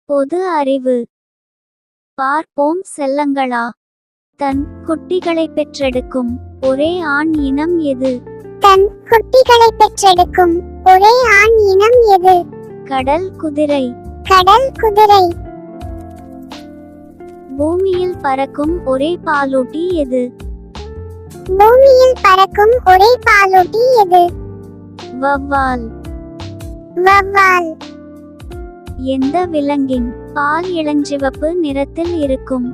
பொது அறிவு. பார்ப்போம் செல்லங்களா. தன் குட்டிகளை பெற்றெடுக்கும் ஒரே ஆண் இனம் எது? தன் குட்டிகளை பெற்றெடுக்கும் ஒரே ஆண் இனம் எது? கடல் குதிரை. கடல் குதிரை. பூமியில் பறக்கும் ஒரே பாலூட்டி எது? பூமியில் பறக்கும் ஒரே பாலூட்டி எது? வௌவால். வௌவால். எந்த விலங்கின் பால் இளஞ்சிவப்பு நிறத்தில் இருக்கும்?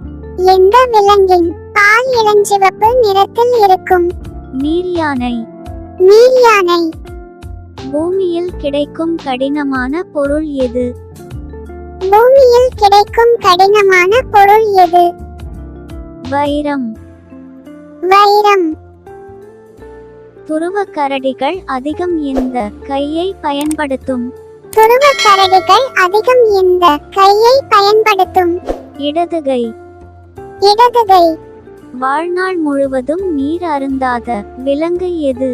எந்த விலங்கின் பால் இளஞ்சிவப்பு நிறத்தில் இருக்கும்? நீர்யானை. நீர்யானை. பூமியில் கிடைக்கும் கடினமான பொருள் எது? பூமியில் கிடைக்கும் கடினமான பொருள் எது? வைரம். வைரம். துருவ கரடிகள் அதிகம் எந்த கையை பயன்படுத்தும்? துருவ கரடிகள் அதிகம் எந்த கையை பயன்படுத்தும்? இடதுகை. இடதுகை. வாழ்நாள் முழுவதும் நீர் அருந்தாத விலங்கு எது?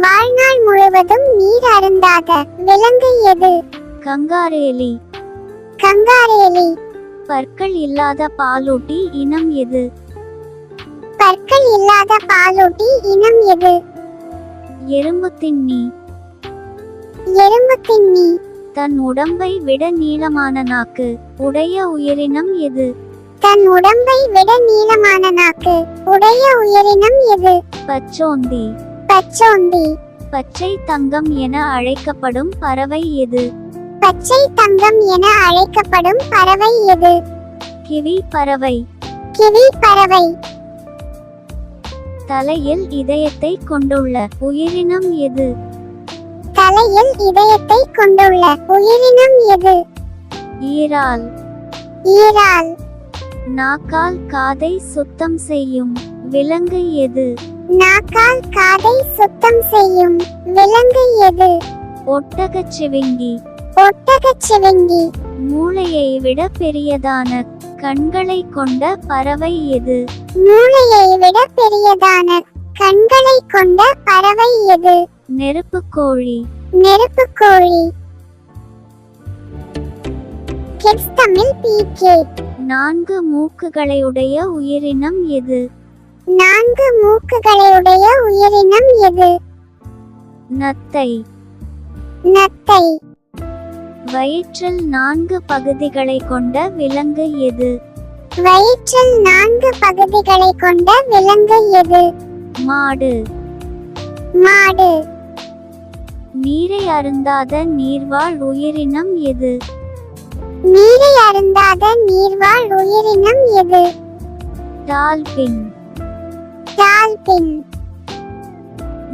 வாழ்நாள் முழுவதும் நீர் அருந்தாத விலங்கு எது? கங்காரேலி. கங்காரேலி. பற்கள் இல்லாத பாலூட்டி இனம் எது? பற்கள் இல்லாத பாலூட்டி இனம் எது? எறும்புத்தின்னி. எறும்புத்தின்னி. தன் உடம்பை விட நீளமான நாக்கு உடைய உயிரினம் எது? தன் உடம்பை விட நீளமான நாக்கு உடைய உயிரினம் எது? பச்சோந்தி. பச்சோந்தி. பச்சை தங்கம் என அழைக்கப்படும் பறவை எது? பச்சை தங்கம் என அழைக்கப்படும் பறவை எது? கிவி பறவை. கிவி பறவை. தலையில் இதயத்தை கொண்டுள்ள உயிரினம் எது? தலையில் இதயத்தை கொண்டுள்ள உயிரினம் எது? ஈரால். ஈரால். நாக்கால் காதை சுத்தம் செய்யும் விலங்கு எது? நாக்கால் காதை சுத்தம் செய்யும் விலங்கு எது? ஒட்டகச்சிவிங்கி. ஒட்டகச்சிவிங்கி. மூளையை விட பெரியதான கண்களை கொண்ட பறவை எது? மூளையை விட பெரியதான கண்களை கொண்ட பறவை எது? நெருப்புக்கோழி. நெருப்புக்கோழி. Kids Tamil PK. 4 மூக்குகளையுடைய உயிரினம் எது? 4 மூக்குகளையுடைய உயிரினம் எது? நத்தை. நத்தை. வயிற்றில் 4 பகுதிகளை கொண்ட விலங்கு எது? வயிற்றில் 4 பகுதிகளை கொண்ட விலங்கு எது? மாடு. மாடு. நீரை அருந்தாத நீர்வாழ் உயிரினம் எது? நீரை அருந்தாத நீர்வாழ் உயிரினம் எது? டால்பின். டால்பின்.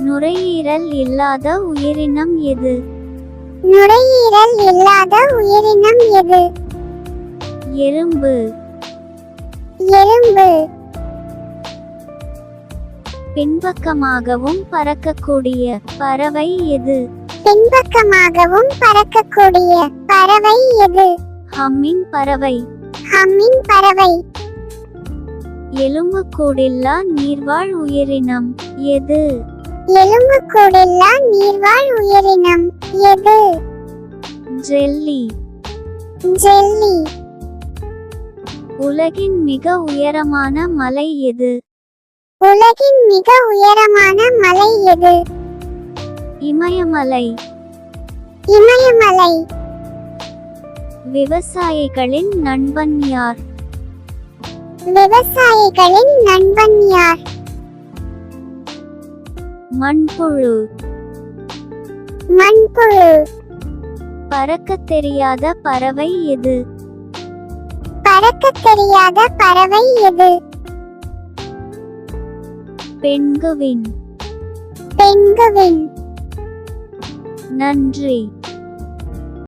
நுரையீரல் இல்லாத உயிரினம் எது? நுரையீரல் இல்லாத உயிரினம் எது? எறும்பு. எறும்பு. பின்பக்கமாகவும் பறக்கக்கூடிய பறவை எது? பின்பக்கமாகவும் பறக்கக்கூடிய பறவை எது? ஹம்மிங் பறவை. ஹம்மிங் பறவை. எலும்புக்கூடில்லா நீர்வாழ் உயிரினம் எது? எலும்புக்கூடில்லா நீர்வாழ் உயிரினம் எது? ஜெல்லி. ஜெல்லி. உலகின் மிக உயரமான மலை எது? உலகின் மிக உயரமான மலை எது? இமயமலை. இமயமலை. விவசாயிகளின் நண்பன் யார்? விவசாயிகளின் நண்பன் யார்? மண்புழு. மண்புழு. பறக்கத் தெரியாத பறவை எது? பறக்கத் தெரியாத பறவை எது? பென்குவின். பென்குவின். நன்றி.